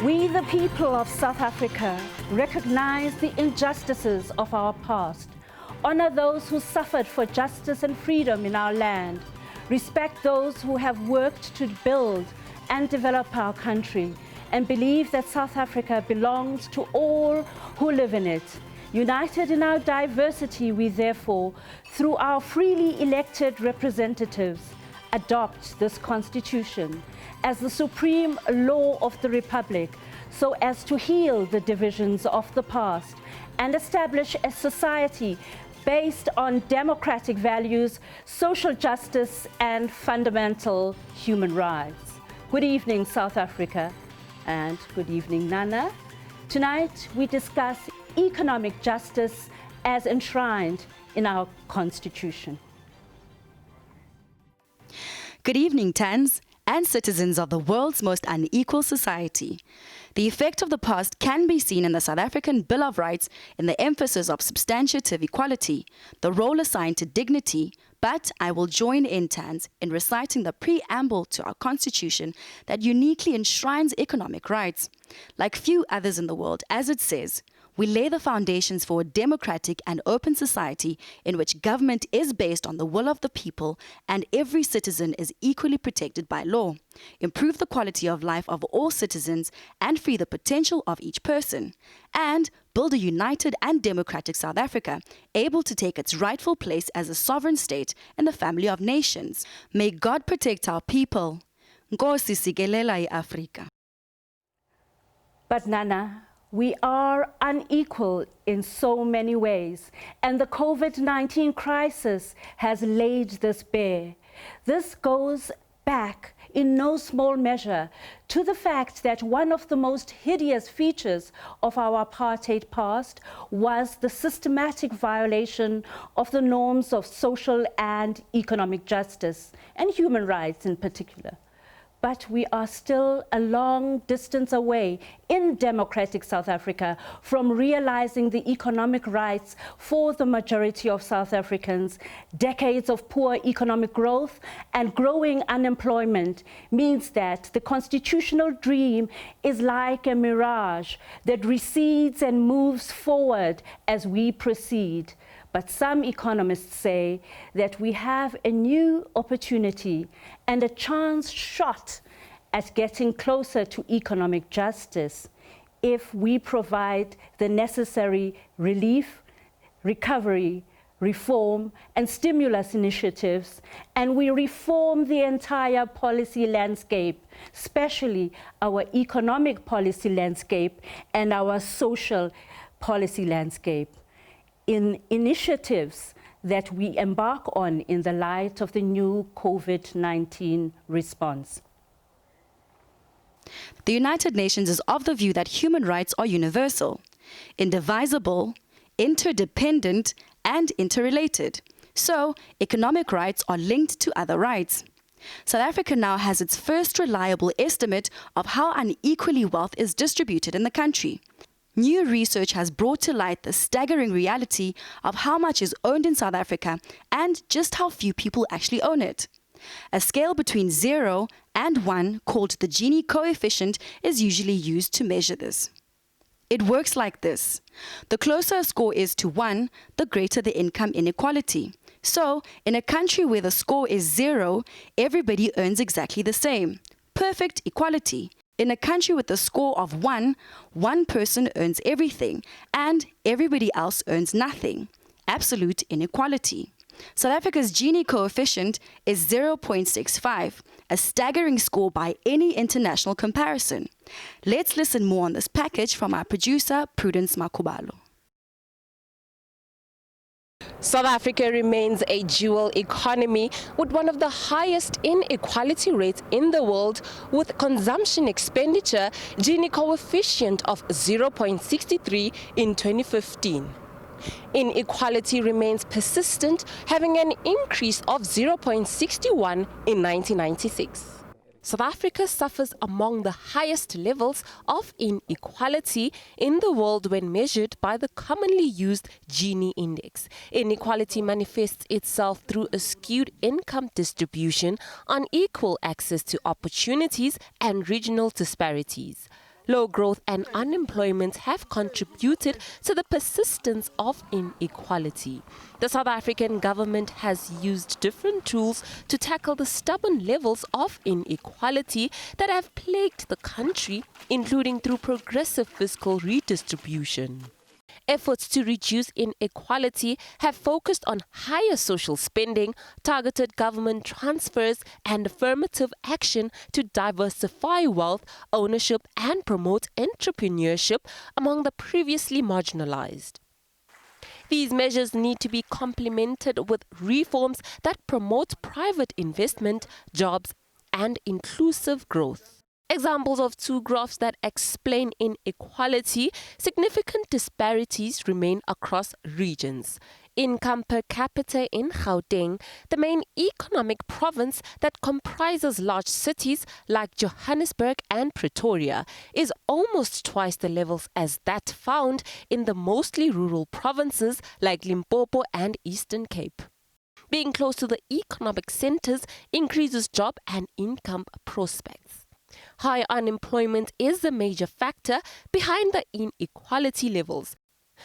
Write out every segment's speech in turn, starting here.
We, the people of South Africa, recognize the injustices of our past, honor those who suffered for justice and freedom in our land, respect those who have worked to build and develop our country, and believe that South Africa belongs to all who live in it. United in our diversity, we therefore, through our freely elected representatives, adopt this Constitution as the supreme law of the Republic, so as to heal the divisions of the past and establish a society based on democratic values, social justice, and fundamental human rights. Good evening, South Africa, and good evening, Nana. Tonight, we discuss economic justice as enshrined in our Constitution. Good evening, Tans and citizens of the world's most unequal society. The effect of the past can be seen in the South African Bill of Rights in the emphasis of substantive equality, the role assigned to dignity, but I will join in Tans in reciting the preamble to our Constitution that uniquely enshrines economic rights. Like few others in the world, as it says, we lay the foundations for a democratic and open society in which government is based on the will of the people and every citizen is equally protected by law, improve the quality of life of all citizens and free the potential of each person, and build a united and democratic South Africa, able to take its rightful place as a sovereign state in the family of nations. May God protect our people. Nkosi sikelela iAfrika. But Nana, we are unequal in so many ways, and the COVID-19 crisis has laid this bare. This goes back in no small measure to the fact that one of the most hideous features of our apartheid past was the systematic violation of the norms of social and economic justice, and human rights in particular. But we are still a long distance away in democratic South Africa from realizing the economic rights for the majority of South Africans. Decades of poor economic growth and growing unemployment means that the constitutional dream is like a mirage that recedes and moves forward as we proceed. But some economists say that we have a new opportunity and a chance shot at getting closer to economic justice if we provide the necessary relief, recovery, reform, and stimulus initiatives, and we reform the entire policy landscape, especially our economic policy landscape and our social policy landscape, in initiatives that we embark on in the light of the new COVID-19 response. The United Nations is of the view that human rights are universal, indivisible, interdependent, and interrelated. So, economic rights are linked to other rights. South Africa now has its first reliable estimate of how unequally wealth is distributed in the country. New research has brought to light the staggering reality of how much is owned in South Africa and just how few people actually own it. A scale between 0 and 1, called the Gini coefficient, is usually used to measure this. It works like this. The closer a score is to 1, the greater the income inequality. So, in a country where the score is 0, everybody earns exactly the same. Perfect equality. In a country with a score of 1, one person earns everything, and everybody else earns nothing. Absolute inequality. South Africa's Gini coefficient is 0.65, a staggering score by any international comparison. Let's listen more on this package from our producer, Prudence Makubalo. South Africa remains a dual economy with one of the highest inequality rates in the world, with consumption expenditure Gini coefficient of 0.63 in 2015. Inequality remains persistent, having an increase of 0.61 in 1996. South Africa suffers among the highest levels of inequality in the world when measured by the commonly used Gini index. Inequality manifests itself through a skewed income distribution, unequal access to opportunities, and regional disparities. Low growth and unemployment have contributed to the persistence of inequality. The South African government has used different tools to tackle the stubborn levels of inequality that have plagued the country, including through progressive fiscal redistribution. Efforts to reduce inequality have focused on higher social spending, targeted government transfers, and affirmative action to diversify wealth, ownership, and promote entrepreneurship among the previously marginalized. These measures need to be complemented with reforms that promote private investment, jobs, and inclusive growth. Examples of two graphs that explain inequality: significant disparities remain across regions. Income per capita in Gauteng, the main economic province that comprises large cities like Johannesburg and Pretoria, is almost twice the levels as that found in the mostly rural provinces like Limpopo and Eastern Cape. Being close to the economic centers increases job and income prospects. High unemployment is the major factor behind the inequality levels.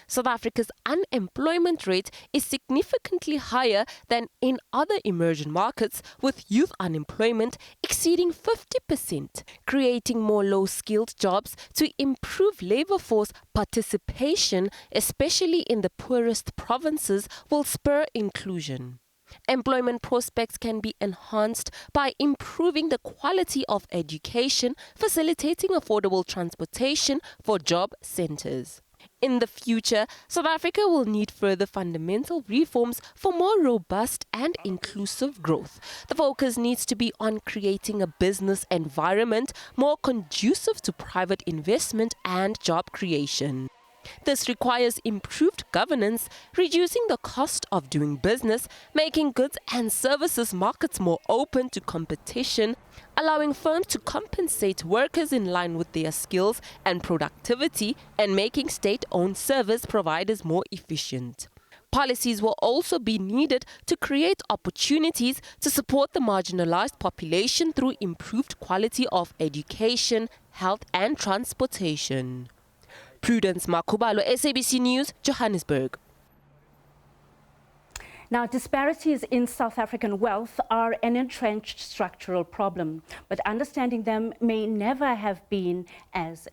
South Africa's unemployment rate is significantly higher than in other emerging markets, with youth unemployment exceeding 50%. Creating more low-skilled jobs to improve labor force participation, especially in the poorest provinces, will spur inclusion. Employment prospects can be enhanced by improving the quality of education, facilitating affordable transportation for job centers. In the future, South Africa will need further fundamental reforms for more robust and inclusive growth. The focus needs to be on creating a business environment more conducive to private investment and job creation. This requires improved governance, reducing the cost of doing business, making goods and services markets more open to competition, allowing firms to compensate workers in line with their skills and productivity, and making state-owned service providers more efficient. Policies will also be needed to create opportunities to support the marginalized population through improved quality of education, health, and transportation. Prudence Makubalo, SABC News, Johannesburg. Now, disparities in South African wealth are an entrenched structural problem, but understanding them may never have been as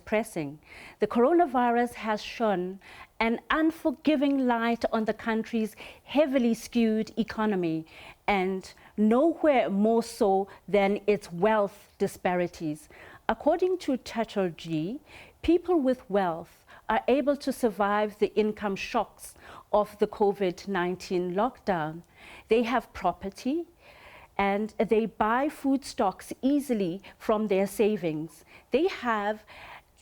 pressing. The coronavirus has shone an unforgiving light on the country's heavily skewed economy, and nowhere more so than its wealth disparities. According to Chatterjee, people with wealth are able to survive the income shocks of the COVID-19 lockdown. They have property and they buy food stocks easily from their savings. They have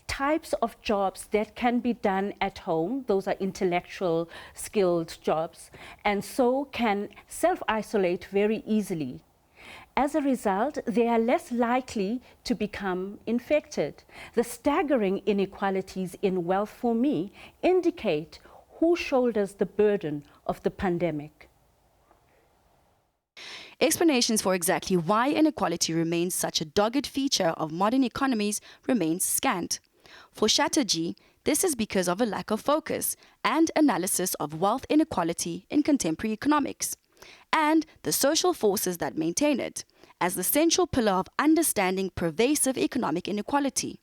types of jobs that can be done at home. Those are intellectual, skilled jobs, and so can self-isolate very easily. As a result, they are less likely to become infected. The staggering inequalities in wealth, for me, indicate who shoulders the burden of the pandemic. Explanations for exactly why inequality remains such a dogged feature of modern economies remains scant. For Chatterjee, this is because of a lack of focus and analysis of wealth inequality in contemporary economics, and the social forces that maintain it, as the central pillar of understanding pervasive economic inequality.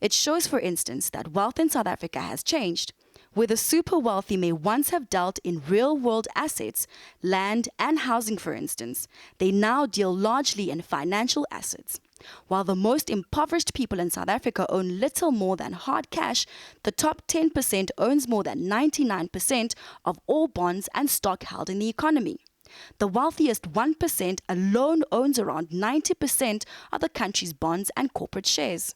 It shows, for instance, that wealth in South Africa has changed. Where the super wealthy may once have dealt in real-world assets, land and housing for instance, they now deal largely in financial assets. While the most impoverished people in South Africa own little more than hard cash, the top 10% owns more than 99% of all bonds and stock held in the economy. The wealthiest 1% alone owns around 90% of the country's bonds and corporate shares.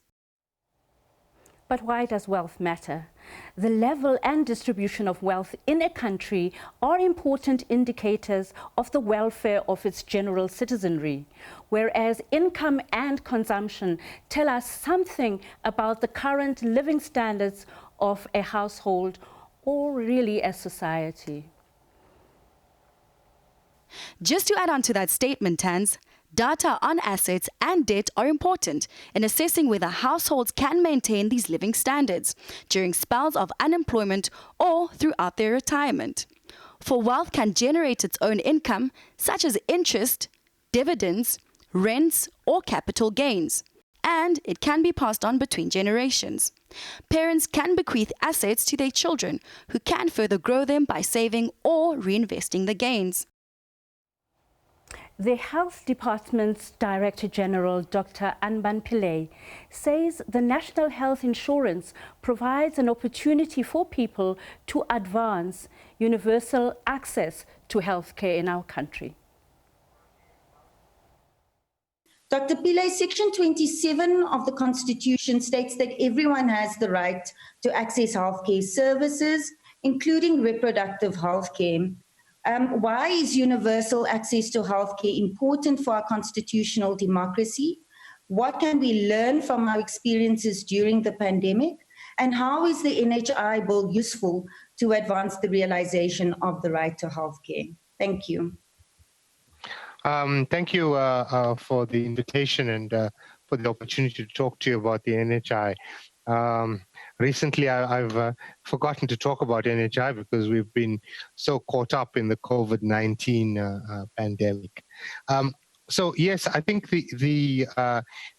But why does wealth matter? The level and distribution of wealth in a country are important indicators of the welfare of its general citizenry, whereas income and consumption tell us something about the current living standards of a household or really a society. Just to add on to that statement, Tans, Data on assets and debt are important in assessing whether households can maintain these living standards during spells of unemployment or throughout their retirement. For wealth can generate its own income, such as interest, dividends, rents, or capital gains, and it can be passed on between generations. Parents can bequeath assets to their children, who can further grow them by saving or reinvesting the gains. The Health Department's Director General, Dr. Unbound says the National Health Insurance provides an opportunity for people to advance universal access to healthcare in our country. Dr. Pillay, Section 27 of the Constitution states that everyone has the right to access healthcare services, including reproductive healthcare. Why is universal access to healthcare important for our constitutional democracy? What can we learn from our experiences during the pandemic? And how is the NHI bill useful to advance the realization of the right to healthcare? Thank you. Thank you for the invitation and for the opportunity to talk to you about the NHI. Recently, I've forgotten to talk about NHI because we've been so caught up in the COVID-19 pandemic. So yes, I think the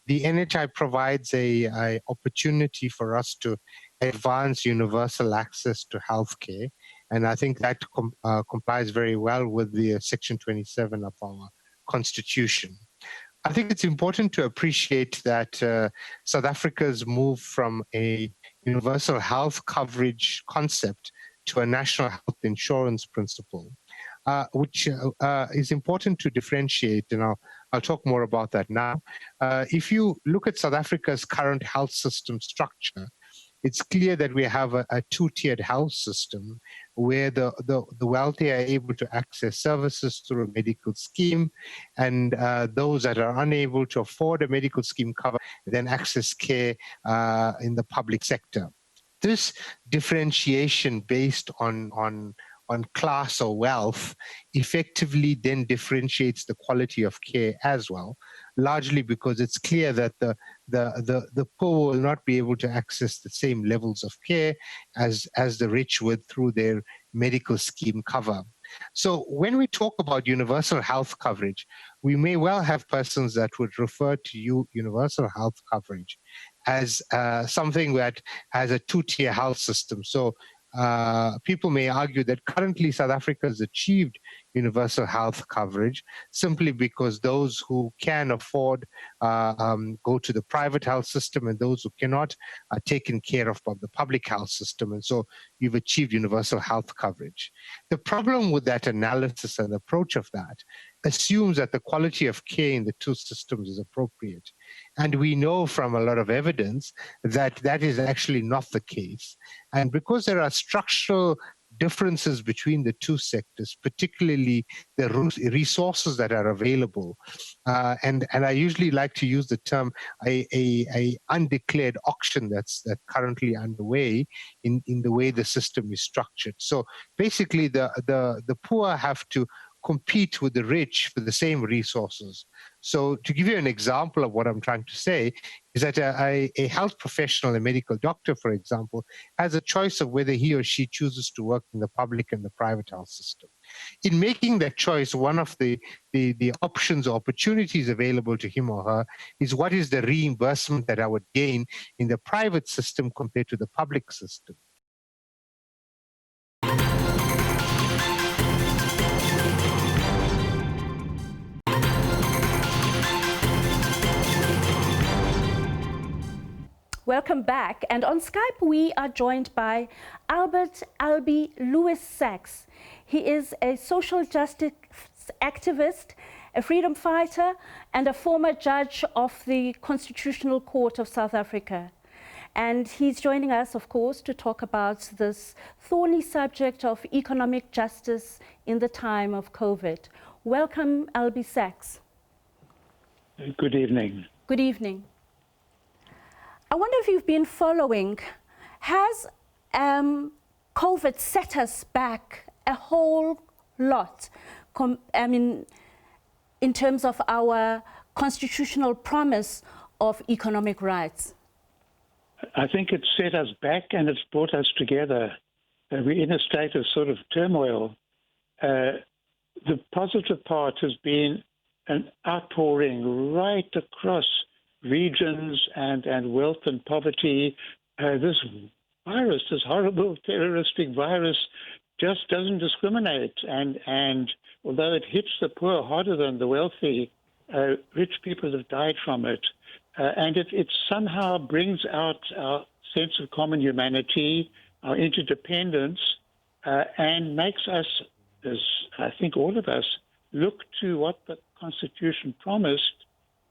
NHI provides a opportunity for us to advance universal access to healthcare, and I think that complies very well with the Section 27 of our Constitution. I think it's important to appreciate that South Africa's move from a universal health coverage concept to a national health insurance principle, which is important to differentiate, and I'll talk more about that now. If you look at South Africa's current health system structure, it's clear that we have a two-tiered health system where the wealthy are able to access services through a medical scheme, and those that are unable to afford a medical scheme cover then access care in the public sector. This differentiation based on class or wealth effectively then differentiates the quality of care as well, largely because it's clear that the poor will not be able to access the same levels of care as the rich would through their medical scheme cover. So when we talk about universal health coverage, we may well have persons that would refer to universal health coverage as something that has a two-tier health system. So people may argue that currently South Africa has achieved universal health coverage simply because those who can afford go to the private health system, and those who cannot are taken care of by the public health system. And so you've achieved universal health coverage. The problem with that analysis and approach of that assumes that the quality of care in the two systems is appropriate. And we know from a lot of evidence that that is actually not the case. And because there are structural differences between the two sectors, particularly the resources that are available, and I usually like to use the term a undeclared auction that's currently underway in the way the system is structured. So basically, the poor have to compete with the rich for the same resources. So to give you an example of what I'm trying to say is that a health professional, a medical doctor, for example, has a choice of whether he or she chooses to work in the public and the private health system. In making that choice, one of the options or opportunities available to him or her is what is the reimbursement that I would gain in the private system compared to the public system. Welcome back. And on Skype, we are joined by Albert Albie Lewis Sachs. He is a social justice activist, a freedom fighter, and a former judge of the Constitutional Court of South Africa. And he's joining us, of course, to talk about this thorny subject of economic justice in the time of COVID. Welcome, Albie Sachs. Good evening. Good evening. I wonder if you've been following, has COVID set us back a whole lot? in terms of our constitutional promise of economic rights? I think it's set us back and it's brought us together. We're in a state of sort of turmoil. The positive part has been an outpouring right across regions and wealth and poverty. This virus, this horrible terroristic virus, just doesn't discriminate. And although it hits the poor harder than the wealthy, rich people have died from it. And it somehow brings out our sense of common humanity, our interdependence, and makes us, as I think all of us, look to what the Constitution promised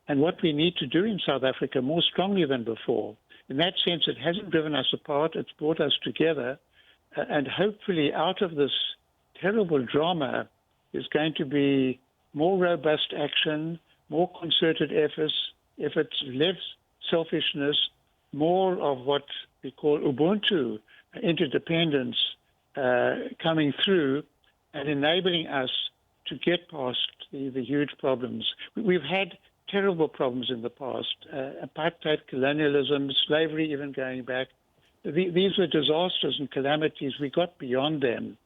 and what we need to do in South Africa more strongly than before. In that sense, it hasn't driven us apart, it's brought us together, and hopefully out of this terrible drama is going to be more robust action, more concerted efforts, less selfishness, more of what we call Ubuntu, interdependence, coming through and enabling us to get past the huge problems. We've had terrible problems in the past, apartheid, colonialism, slavery even going back. These were disasters and calamities. We got beyond them.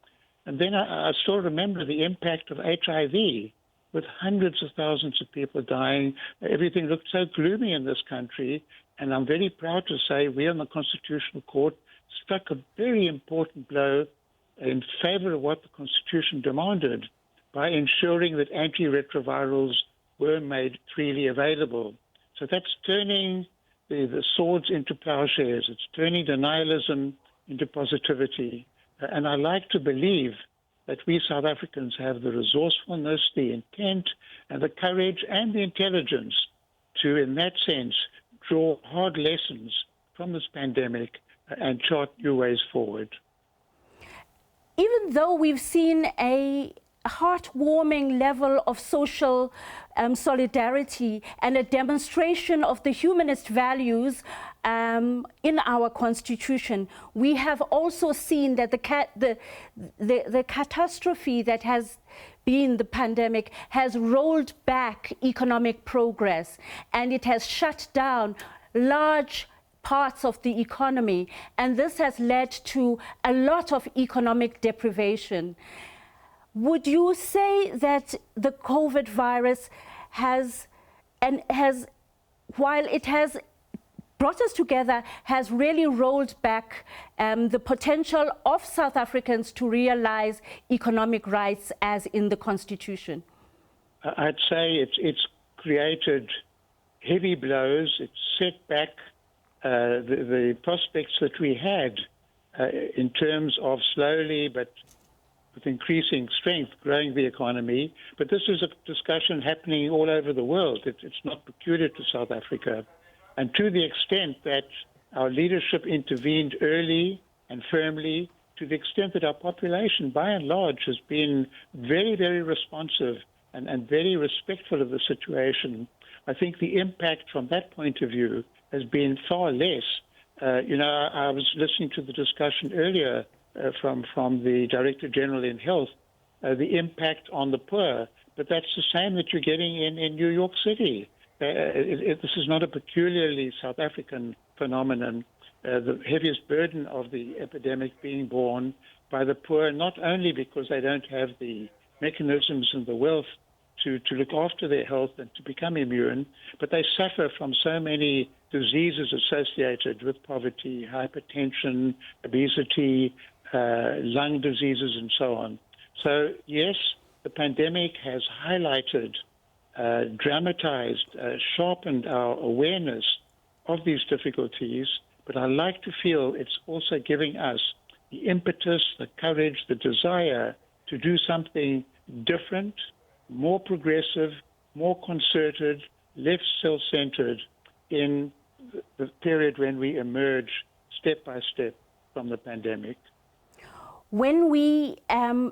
And then I still remember the impact of HIV, with hundreds of thousands of people dying. Everything looked so gloomy in this country. And I'm very proud to say we on the Constitutional Court struck a very important blow in favor of what the Constitution demanded by ensuring that antiretrovirals were made freely available. So that's turning the swords into plowshares. It's turning denialism into positivity. And I like to believe that we South Africans have the resourcefulness, the intent, and the courage and the intelligence to, in that sense, draw hard lessons from this pandemic and chart new ways forward. Even though we've seen a heartwarming level of social solidarity and a demonstration of the humanist values in our Constitution, we have also seen that the catastrophe that has been the pandemic has rolled back economic progress, and it has shut down large parts of the economy, and this has led to a lot of economic deprivation. Would you say that the COVID virus while it has brought us together, has really rolled back the potential of South Africans to realize economic rights as in the Constitution? I'd say it's created heavy blows. It's set back the prospects that we had in terms of slowly but with increasing strength growing the economy. But this is a discussion happening all over the world. It's not peculiar to South Africa. And to the extent that our leadership intervened early and firmly, to the extent that our population, by and large, has been very, very responsive and very respectful of the situation, I think the impact from that point of view has been far less. I was listening to the discussion earlier from the Director General in Health, the impact on the poor, but that's the same that you're getting in New York City. This is not a peculiarly South African phenomenon. The heaviest burden of the epidemic being borne by the poor, not only because they don't have the mechanisms and the wealth to look after their health and to become immune, but they suffer from so many diseases associated with poverty, hypertension, obesity, lung diseases, and so on. So, yes, the pandemic has highlighted, dramatized, sharpened our awareness of these difficulties, but I like to feel it's also giving us the impetus, the courage, the desire to do something different, more progressive, more concerted, less self-centered in the period when we emerge step by step from the pandemic. When we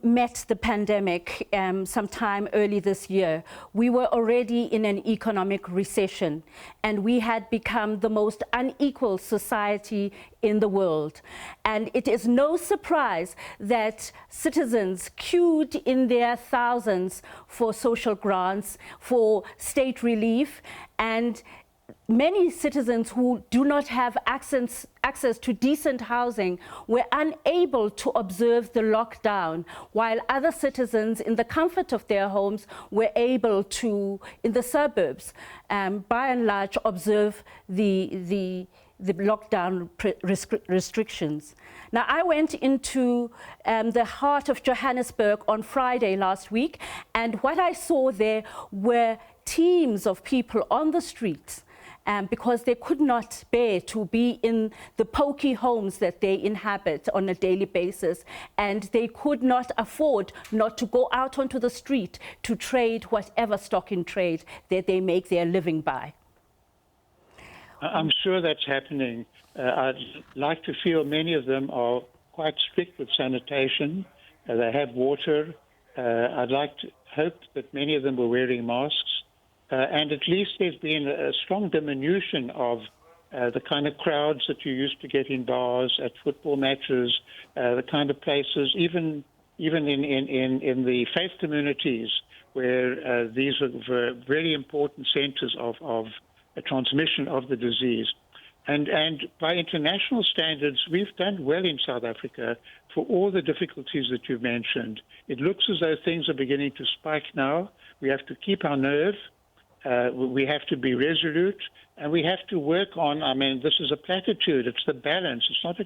met the pandemic sometime early this year, we were already in an economic recession, and we had become the most unequal society in the world. And it is no surprise that citizens queued in their thousands for social grants, for state relief, and many citizens who do not have access to decent housing were unable to observe the lockdown, while other citizens in the comfort of their homes were able to, in the suburbs, by and large, observe the lockdown restrictions. Now, I went into the heart of Johannesburg on Friday last week, and what I saw there were teams of people on the streets, because they could not bear to be in the pokey homes that they inhabit on a daily basis, and they could not afford not to go out onto the street to trade whatever stock in trade that they make their living by. I'm sure that's happening. I'd like to feel many of them are quite strict with sanitation. They have water. I'd like to hope that many of them were wearing masks. And at least there's been a strong diminution of the kind of crowds that you used to get in bars, at football matches, the kind of places, even in the faith communities, where these were very important centers of a transmission of the disease. And by international standards, we've done well in South Africa for all the difficulties that you've mentioned. It looks as though things are beginning to spike now. We have to keep our nerve. We have to be resolute, and we have to work on, I mean, this is a platitude, it's the balance. It's not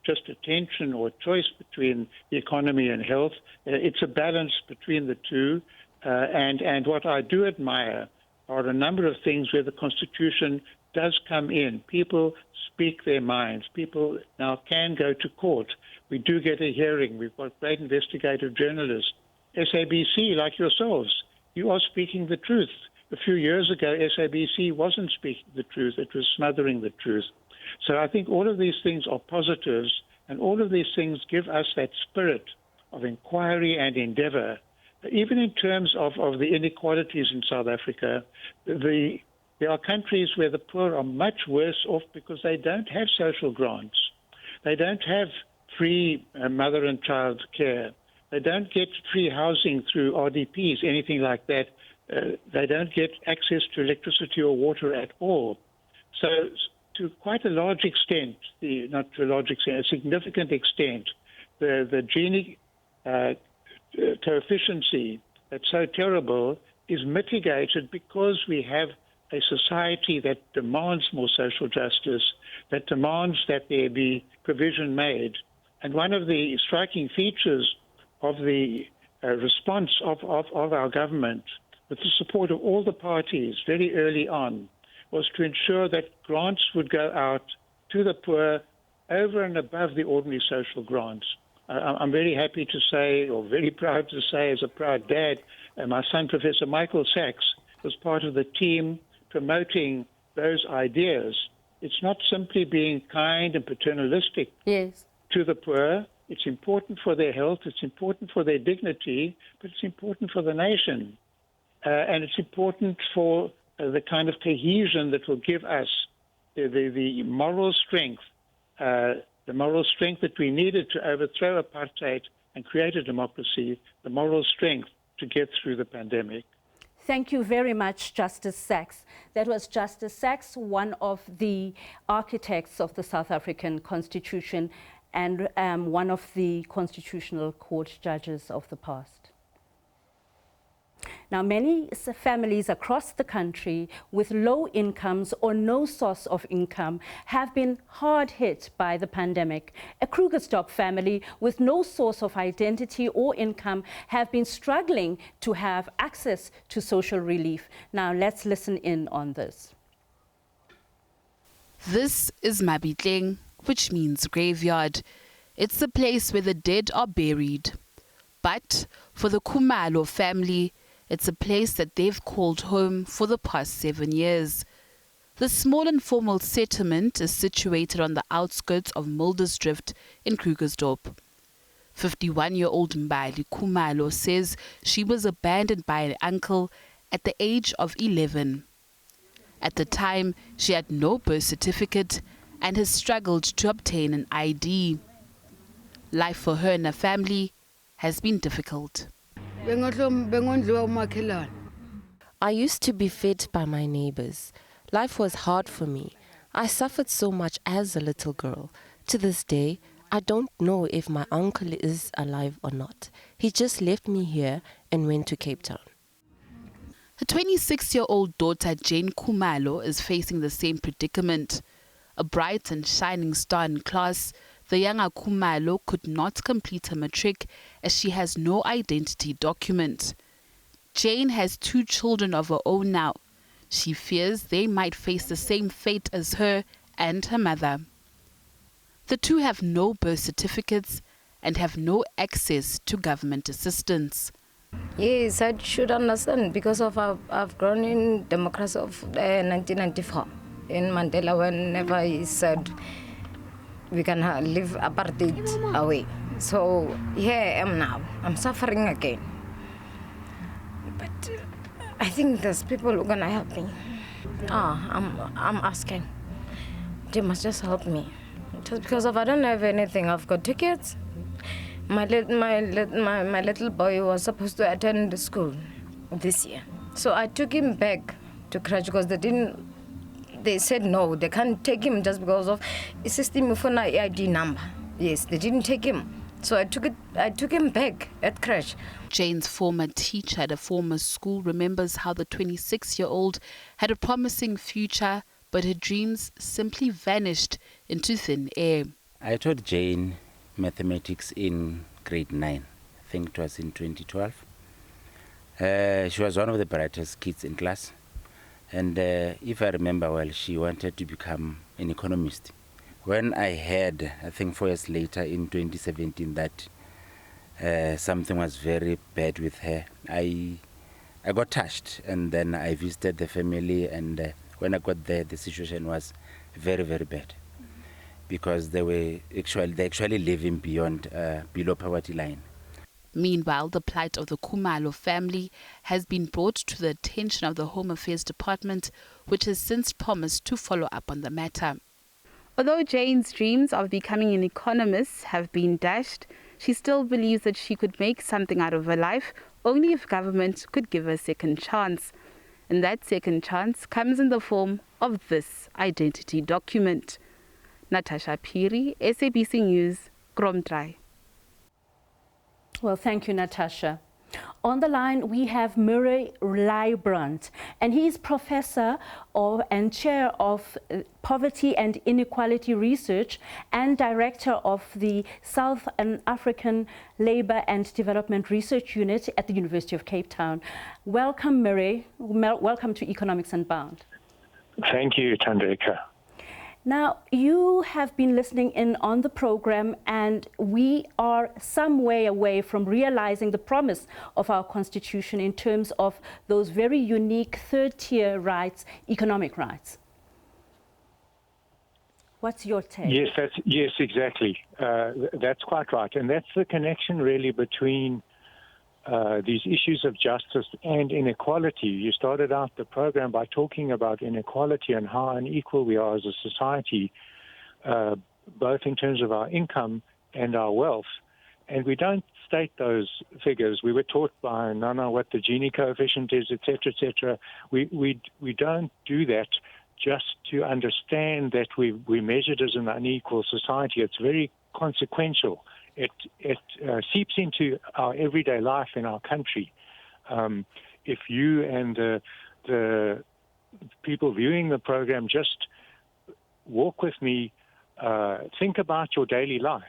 just a tension or a choice between the economy and health. It's a balance between the two. And what I do admire are a number of things where the Constitution does come in. People speak their minds. People now can go to court. We do get a hearing. We've got great investigative journalists. SABC, like yourselves, you are speaking the truth. A few years ago, SABC wasn't speaking the truth. It was smothering the truth. So I think all of these things are positives, and all of these things give us that spirit of inquiry and endeavor. Even in terms of the inequalities in South Africa, there are countries where the poor are much worse off because they don't have social grants. They don't have free mother and child care. They don't get free housing through RDPs, anything like that. They don't get access to electricity or water at all. So to quite a large extent, not to a large extent, a significant extent, the Gini coefficient that's so terrible is mitigated because we have a society that demands more social justice, that demands that there be provision made. And one of the striking features of the response of our government, with the support of all the parties very early on, was to ensure that grants would go out to the poor over and above the ordinary social grants. I'm very happy to say, or very proud to say, as a proud dad, my son, Professor Michael Sachs, was part of the team promoting those ideas. It's not simply being kind and paternalistic to the poor. It's important for their health, it's important for their dignity, but it's important for the nation. And it's important for the kind of cohesion that will give us the moral strength, that we needed to overthrow apartheid and create a democracy, the moral strength to get through the pandemic. Thank you very much, Justice Sachs. That was Justice Sachs, one of the architects of the South African Constitution and one of the Constitutional Court judges of the past. Now, many families across the country with low incomes or no source of income have been hard hit by the pandemic. A Krugersdorp family with no source of identity or income have been struggling to have access to social relief. Now, let's listen in on this. This is Mabitleng, which means graveyard. It's the place where the dead are buried. But for the Khumalo family, it's a place that they've called home for the past 7 years. The small informal settlement is situated on the outskirts of Muldersdrift in Krugersdorp. 51-year-old Mbali Kumalo says she was abandoned by an uncle at the age of 11. At the time, she had no birth certificate and has struggled to obtain an ID. Life for her and her family has been difficult. I used to be fed by my neighbors. Life was hard for me. I suffered so much as a little girl. To this day, I don't know if my uncle is alive or not. He just left me here and went to Cape Town. Her 26-year-old daughter Jane Kumalo is facing the same predicament. A bright and shining star in class, the younger Kumalo could not complete her matric as she has no identity document. Jane has 2 children of her own now. She fears they might face the same fate as her and her mother. The 2 have no birth certificates and have no access to government assistance. Yes, I should understand because I've grown in democracy of 1994 in Mandela, whenever he said we can live apartheid away. So here I am now. I'm suffering again. But I think there's people who are gonna help me. I'm asking. They must just help me. Just because if I don't have anything, I've got tickets. My little boy was supposed to attend the school this year. So I took him back to crèche because they said no, they can't take him just because of the system for an ID number. Yes, they didn't take him. So I took him back at crèche. Jane's former teacher at a former school remembers how the 26-year-old had a promising future, but her dreams simply vanished into thin air. I taught Jane mathematics in grade 9. I think it was in 2012. She was one of the brightest kids in class. And if I remember well, she wanted to become an economist. When I heard, I think 4 years later in 2017, that something was very bad with her, I got touched. And then I visited the family, and when I got there, the situation was very, very bad. Because they actually living below poverty line. Meanwhile, the plight of the Kumalo family has been brought to the attention of the Home Affairs Department, which has since promised to follow up on the matter. Although Jane's dreams of becoming an economist have been dashed, she still believes that she could make something out of her life only if government could give her a second chance. And that second chance comes in the form of this identity document. Natasha Piri, SABC News, Kromdraai. Well, thank you, Natasha. On the line, we have Murray Leibrand, and he's professor and chair of Poverty and Inequality Research and director of the South African Labour and Development Research Unit at the University of Cape Town. Welcome, Murray. Welcome to Economics Unbound. Thank you, Tandeka. Now, you have been listening in on the program, and we are some way away from realizing the promise of our Constitution in terms of those very unique third-tier rights, economic rights. What's your take? Yes, exactly. That's quite right. And that's the connection really between these issues of justice and inequality. You started out the program by talking about inequality and how unequal we are as a society, both in terms of our income and our wealth. And we don't state those figures. We were taught by Nana what the Gini coefficient is, et cetera, We don't do that just to understand that we're measured as an unequal society. It's very consequential. It seeps into our everyday life in our country. If you and the people viewing the program just walk with me, think about your daily life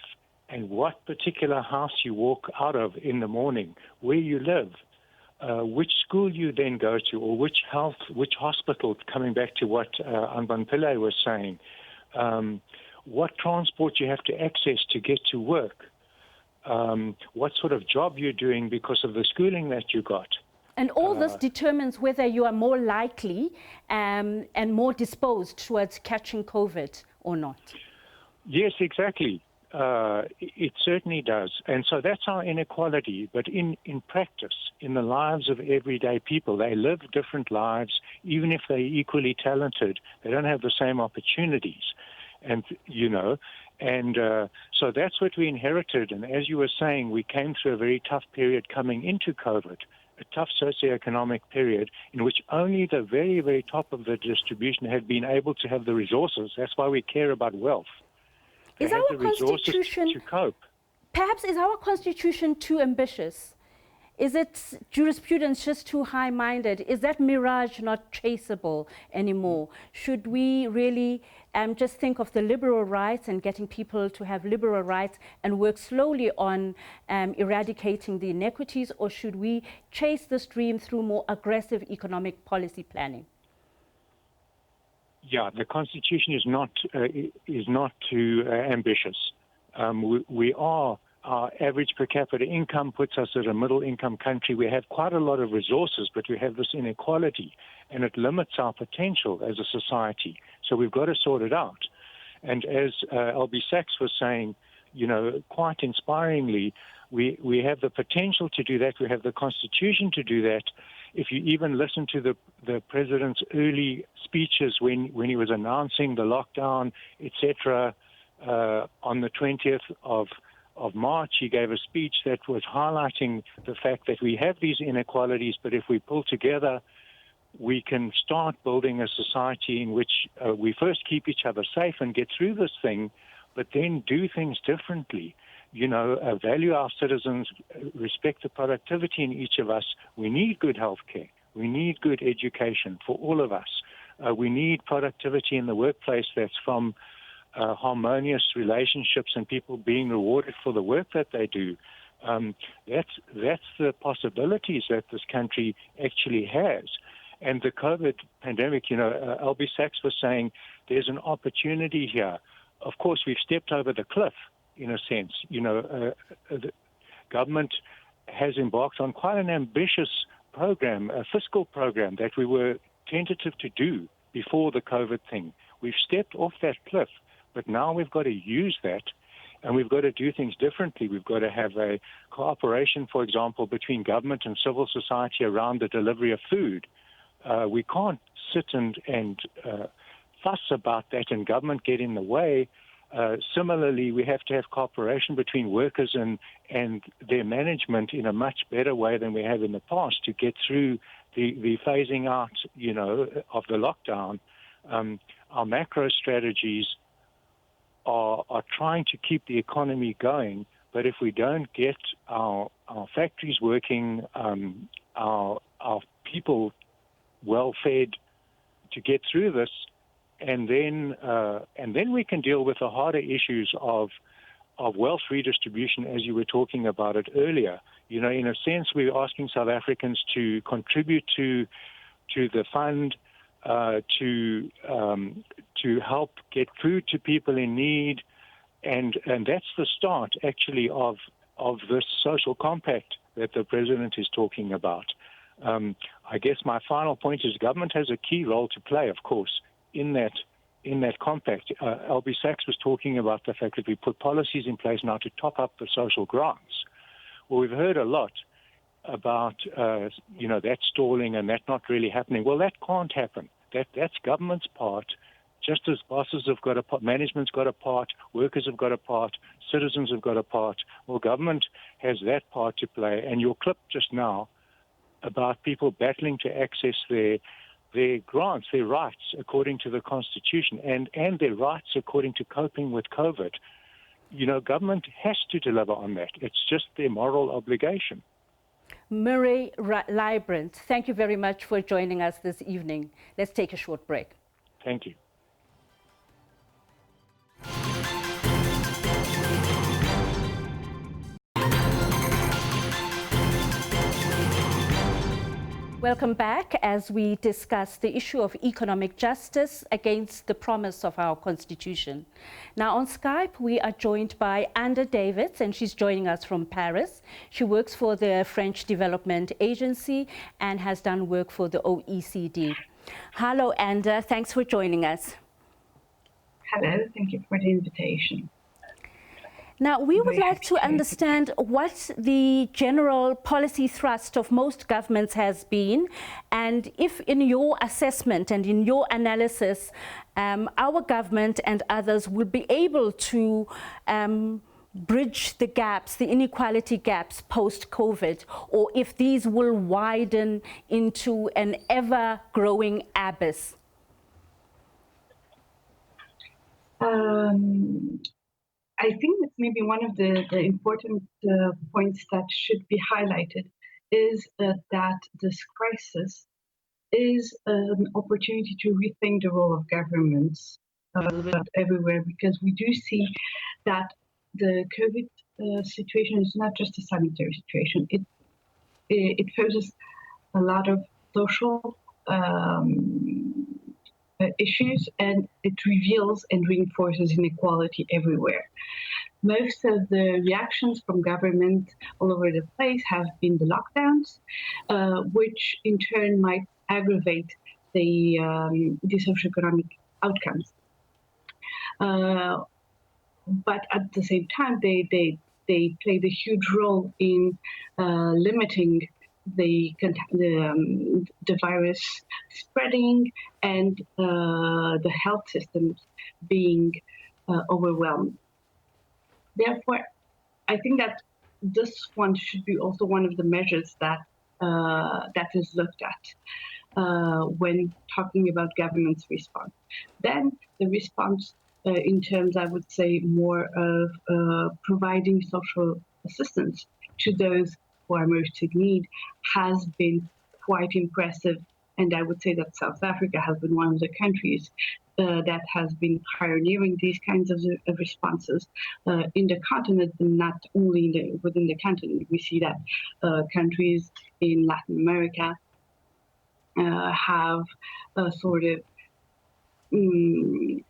and what particular house you walk out of in the morning, where you live, which school you then go to, or which hospital, coming back to what Unbound Pillay was saying, what transport you have to access to get to work, what sort of job you're doing because of the schooling that you got. And all this determines whether you are more likely and more disposed towards catching COVID or not. Yes, exactly. It certainly does. And so that's our inequality. But in practice, in the lives of everyday people, they live different lives. Even if they're equally talented, they don't have the same opportunities. And, so that's what we inherited. And as you were saying, we came through a very tough period coming into COVID, a tough socioeconomic period in which only the very, very top of the distribution had been able to have the resources. That's why we care about wealth. Is our constitution, to cope. Perhaps is our constitution too ambitious? Is its jurisprudence just too high-minded? Is that mirage not traceable anymore? Should we really just think of the liberal rights and getting people to have liberal rights and work slowly on eradicating the inequities, or should we chase this dream through more aggressive economic policy planning? Yeah, the Constitution is not too ambitious. Our average per capita income puts us at a middle-income country. We have quite a lot of resources, but we have this inequality, and it limits our potential as a society. So we've got to sort it out. And as L.B. Sachs was saying, quite inspiringly, we have the potential to do that. We have the Constitution to do that. If you even listen to the president's early speeches when he was announcing the lockdown, etc., on the 20th of March, he gave a speech that was highlighting the fact that we have these inequalities, but if we pull together, we can start building a society in which we first keep each other safe and get through this thing, but then do things differently. Value our citizens, respect the productivity in each of us. We need good health care. We need good education for all of us. We need productivity in the workplace that's from harmonious relationships and people being rewarded for the work that they do. That's the possibilities that this country actually has. And the COVID pandemic, L.B. Sachs was saying there's an opportunity here. Of course, we've stepped over the cliff, in a sense. The government has embarked on quite an ambitious program, a fiscal program that we were tentative to do before the COVID thing. We've stepped off that cliff, but now we've got to use that, and we've got to do things differently. We've got to have a cooperation, for example, between government and civil society around the delivery of food. We can't sit and fuss about that and government get in the way. Similarly, we have to have cooperation between workers and their management in a much better way than we have in the past to get through the phasing out, of the lockdown. Our macro strategies are trying to keep the economy going, but if we don't get our factories working, our people well fed to get through this, and then we can deal with the harder issues of wealth redistribution, as you were talking about it earlier. In a sense, we're asking South Africans to contribute to the fund to help get food to people in need, and that's the start actually of this social compact that the president is talking about. I guess my final point is government has a key role to play, of course, in that compact. L.B. Sachs was talking about the fact that we put policies in place now to top up the social grants. Well, we've heard a lot about that stalling and that not really happening. Well, that can't happen. That's government's part. Just as bosses have got a part, management's got a part, workers have got a part, citizens have got a part. Well, government has that part to play. And your clip just now about people battling to access their grants, their rights according to the Constitution, and their rights according to coping with COVID. Government has to deliver on that. It's just their moral obligation. Murray Librant, thank you very much for joining us this evening. Let's take a short break. Thank you. Welcome back as we discuss the issue of economic justice against the promise of our Constitution. Now on Skype, we are joined by Anda Davids, and she's joining us from Paris. She works for the French Development Agency and has done work for the OECD. Hello, Anda. Thanks for joining us. Hello. Thank you for the invitation. Now, we would Very like to happy understand what the general policy thrust of most governments has been, and if in your assessment and in your analysis, our government and others will be able to bridge the gaps, the inequality gaps post-COVID, or if these will widen into an ever-growing abyss. I think that maybe one of the important points that should be highlighted is that this crisis is an opportunity to rethink the role of governments everywhere, because we do see that the COVID situation is not just a sanitary situation. It poses a lot of social issues, and it reveals and reinforces inequality everywhere. Most of the reactions from government all over the place have been the lockdowns, which in turn might aggravate the socioeconomic outcomes. But at the same time, they played a huge role in limiting the virus spreading and the health systems being overwhelmed. Therefore, I think that this one should be also one of the measures that that is looked at when talking about government's response. Then the response in terms, I would say, more of providing social assistance to those who are most in need has been quite impressive. And I would say that South Africa has been one of the countries that has been pioneering these kinds of responses in the continent, and not only within the continent. We see that countries in Latin America have sort of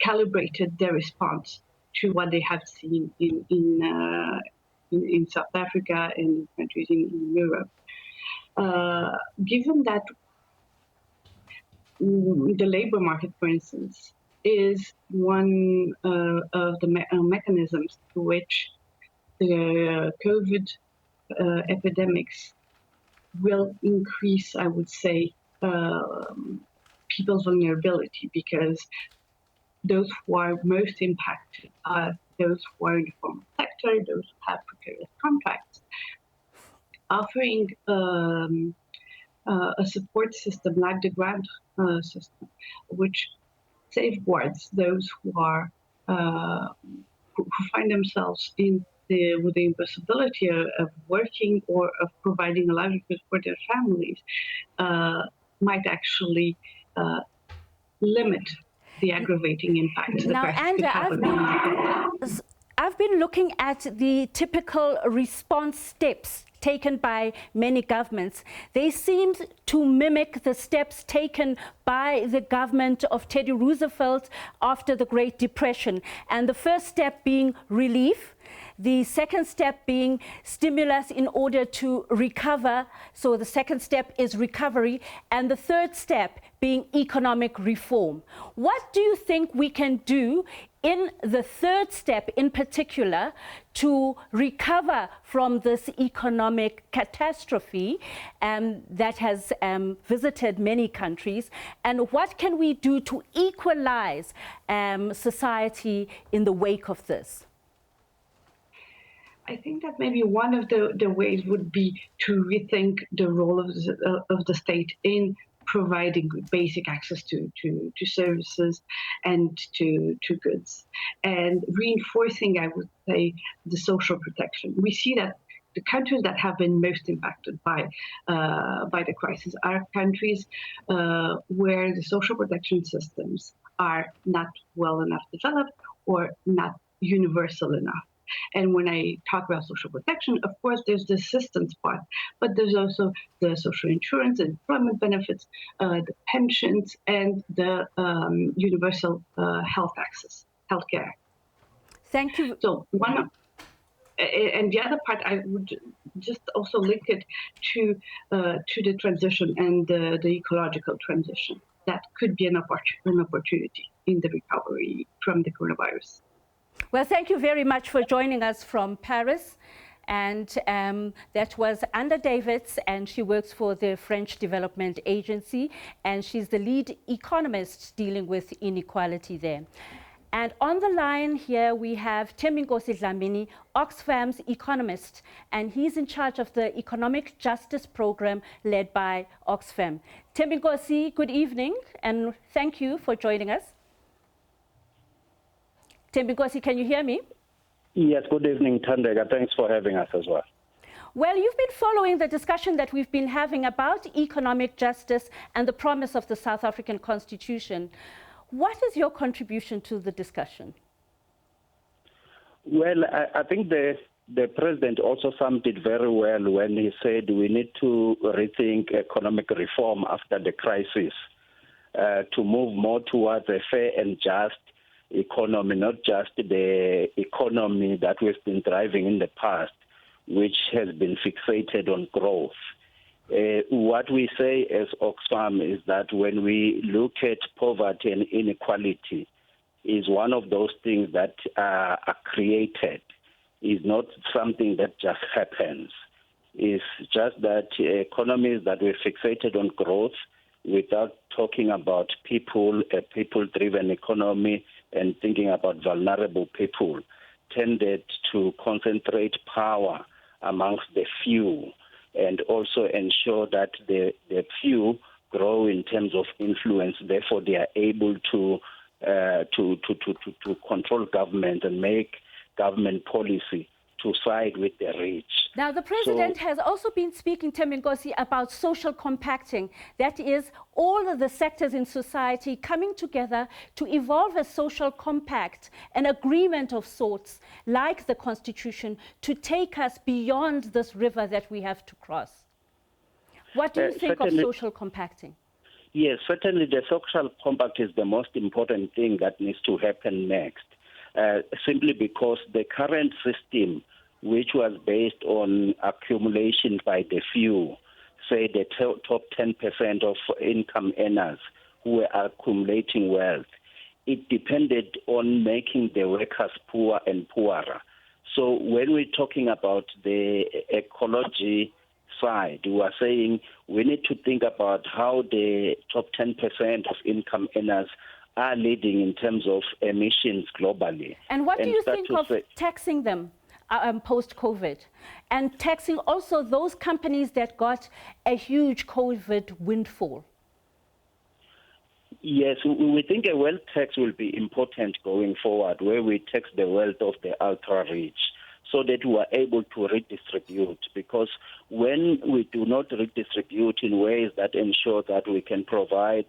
calibrated their response to what they have seen in South Africa and countries in Europe. Given that the labor market, for instance, is one of the mechanisms through which the COVID epidemics will increase, I would say, people's vulnerability, because those who are most impacted are those who are in the formal sector, those who have precarious contracts. Offering a support system like the grant system, which safeguards those who are who find themselves with the impossibility of working or of providing a livelihood for their families, might actually limit the aggravating impact. Now, Andrea, I've been looking at the typical response steps taken by many governments. They seem to mimic the steps taken by the government of Teddy Roosevelt after the Great Depression. And the first step being relief, the second step being stimulus in order to recover. So the second step is recovery. And the third step being economic reform. What do you think we can do in the third step in particular to recover from this economic catastrophe that has visited many countries? And what can we do to equalize society in the wake of this? I think that maybe one of the ways would be to rethink the role of the state in providing basic access to services and to goods, and reinforcing, I would say, the social protection. We see that the countries that have been most impacted by the crisis are countries where the social protection systems are not well enough developed or not universal enough. And when I talk about social protection, of course, there's the assistance part, but there's also the social insurance and employment benefits, the pensions, and the universal health access, healthcare. Thank you. So and the other part, I would just also link it to the transition and the ecological transition. That could be an opportunity in the recovery from the coronavirus. Well, thank you very much for joining us from Paris. And that was Anna Davids, and she works for the French Development Agency, and she's the lead economist dealing with inequality there. And on the line here, we have Thembinkosi Dlamini, Oxfam's economist, and he's in charge of the Economic Justice Program led by Oxfam. Thembinkosi, good evening, and thank you for joining us. Thembinkosi, can you hear me? Yes, good evening, Thandeka. Thanks for having us as well. Well, you've been following the discussion that we've been having about economic justice and the promise of the South African Constitution. What is your contribution to the discussion? Well, I think the president also summed it very well when he said we need to rethink economic reform after the crisis to move more towards a fair and just economy, not just the economy that we've been driving in the past, which has been fixated on growth. What we say as Oxfam is that when we look at poverty and inequality, is one of those things that are created, is not something that just happens. It's just that economies that were fixated on growth without talking about people, a people-driven economy, and thinking about vulnerable people, tended to concentrate power amongst the few and also ensure that the few grow in terms of influence. Therefore, they are able to control government and make government policy to side with the rich. Now, the president has also been speaking, Thembinkosi, about social compacting. That is, all of the sectors in society coming together to evolve a social compact, an agreement of sorts, like the Constitution, to take us beyond this river that we have to cross. What do you think of social compacting? Yes, certainly the social compact is the most important thing that needs to happen next, simply because the current system, which was based on accumulation by the few, say the top 10% of income earners who were accumulating wealth, it depended on making the workers poor and poorer. So when we're talking about the ecology side, we are saying we need to think about how the top 10% of income earners are leading in terms of emissions globally. And what do you think of taxing them post-COVID, and taxing also those companies that got a huge COVID windfall? Yes, we think a wealth tax will be important going forward, where we tax the wealth of the ultra-rich so that we are able to redistribute. Because when we do not redistribute in ways that ensure that we can provide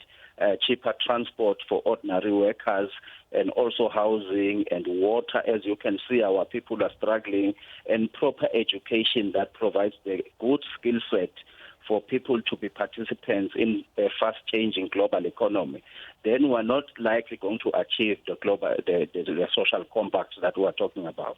cheaper transport for ordinary workers and also housing and water, as you can see, our people are struggling, and proper education that provides the good skill set for people to be participants in a fast-changing global economy, then we're not likely going to achieve the social compact that we're talking about.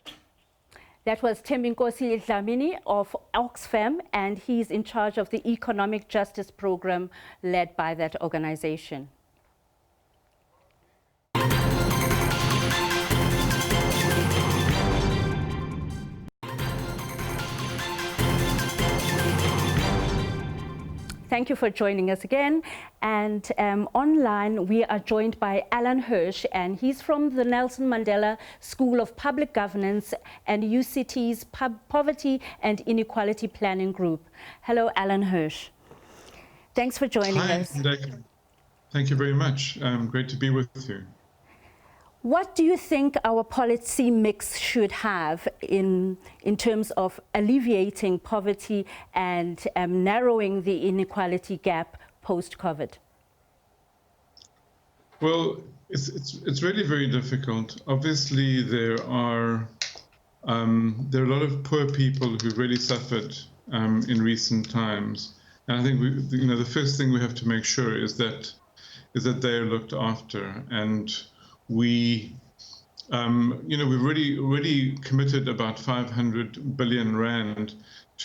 That was Thembinkosi Dlamini of Oxfam, and he's in charge of the Economic Justice Program led by that organization. Thank you for joining us again. And online, we are joined by Alan Hirsch, and he's from the Nelson Mandela School of Public Governance and UCT's Poverty and Inequality Planning Group. Hello, Alan Hirsch. Thanks for joining us. Hi, thank you very much. Great to be with you. What do you think our policy mix should have in terms of alleviating poverty and narrowing the inequality gap post-COVID? Well, it's really very difficult. Obviously, there are a lot of poor people who really suffered in recent times, and I think the first thing we have to make sure is that they are looked after. And we, we've already committed about 500 billion rand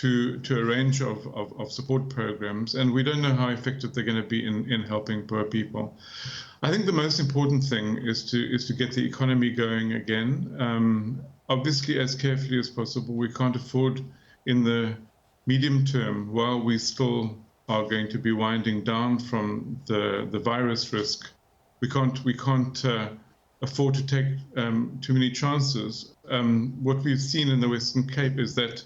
to a range of support programs, and we don't know how effective they're going to be in helping poor people. I think the most important thing is to get the economy going again. Obviously, as carefully as possible. We can't afford in the medium term, while we still are going to be winding down from the virus risk, we can't afford to take too many chances. What we've seen in the Western Cape is that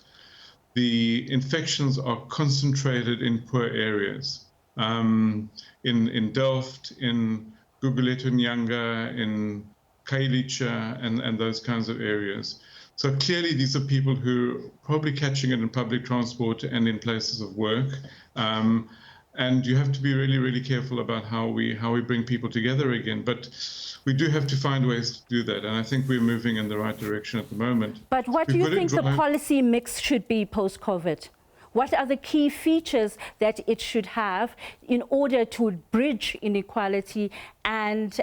the infections are concentrated in poor areas. In Delft, in Gugulethu Nyanga, in Khayelitsha, and those kinds of areas. So clearly these are people who are probably catching it in public transport and in places of work. And you have to be really, really careful about how we bring people together again. But we do have to find ways to do that. And I think we're moving in the right direction at the moment. But what do you think the policy mix should be post-COVID? What are the key features that it should have in order to bridge inequality and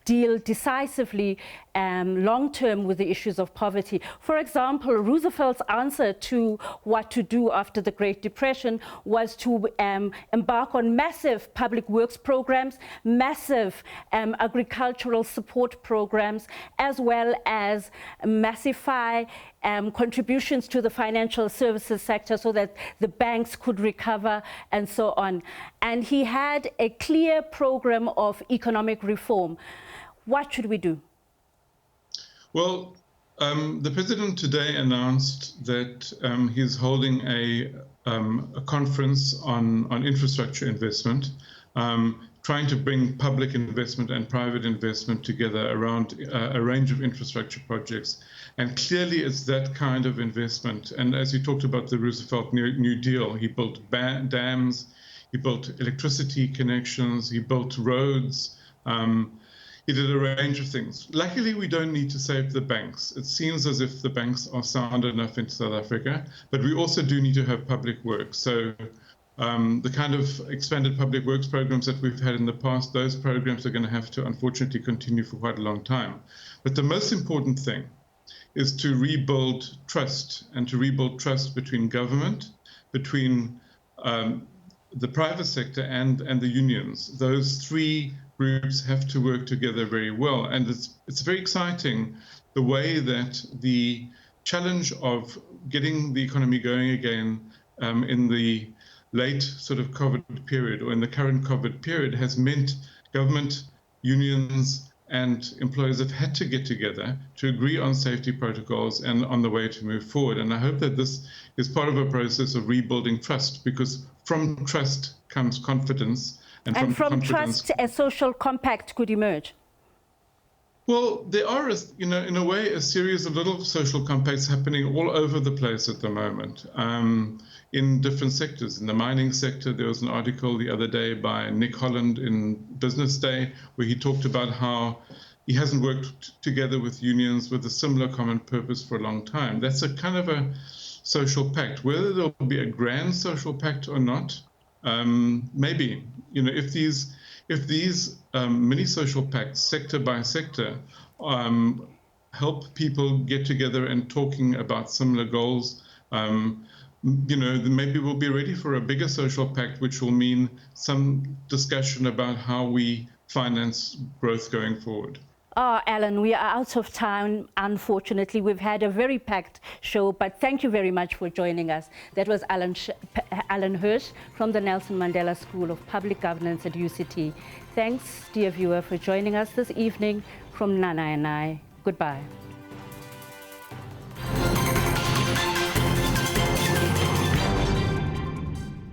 deal decisively long-term with the issues of poverty? For example, Roosevelt's answer to what to do after the Great Depression was to embark on massive public works programs, massive agricultural support programs, as well as massify contributions to the financial services sector so that the banks could recover and so on. And he had a clear program of economic reform. What should we do? Well, the president today announced that he's holding a conference on infrastructure investment, trying to bring public investment and private investment together around a range of infrastructure projects. And clearly it's that kind of investment. And as you talked about the Roosevelt New Deal, he built dams, he built electricity connections, he built roads, he did a range of things. Luckily, we don't need to save the banks. It seems as if the banks are sound enough in South Africa, but we also do need to have public works. So the kind of expanded public works programs that we've had in the past, those programs are going to have to unfortunately continue for quite a long time. But the most important thing is to rebuild trust, and to rebuild trust between government, between the private sector and the unions. Those three groups have to work together very well. And it's very exciting the way that the challenge of getting the economy going again in the late sort of COVID period, or in the current COVID period, has meant government, unions, and employers have had to get together to agree on safety protocols and on the way to move forward. And I hope that this is part of a process of rebuilding trust, because from trust comes confidence. And from trust, a social compact could emerge. Well, there are, in a way, a series of little social compacts happening all over the place at the moment, in different sectors. In the mining sector, there was an article the other day by Nick Holland in Business Day, where he talked about how he hasn't worked together with unions with a similar common purpose for a long time. That's a kind of a social pact. Whether there will be a grand social pact or not, maybe. If these mini social pacts, sector by sector, help people get together and talking about similar goals, then maybe we'll be ready for a bigger social pact, which will mean some discussion about how we finance growth going forward. Alan, we are out of time, unfortunately. We've had a very packed show, but thank you very much for joining us. That was Alan Hirsch from the Nelson Mandela School of Public Governance at UCT. Thanks, dear viewer, for joining us this evening from Nana and I. Goodbye.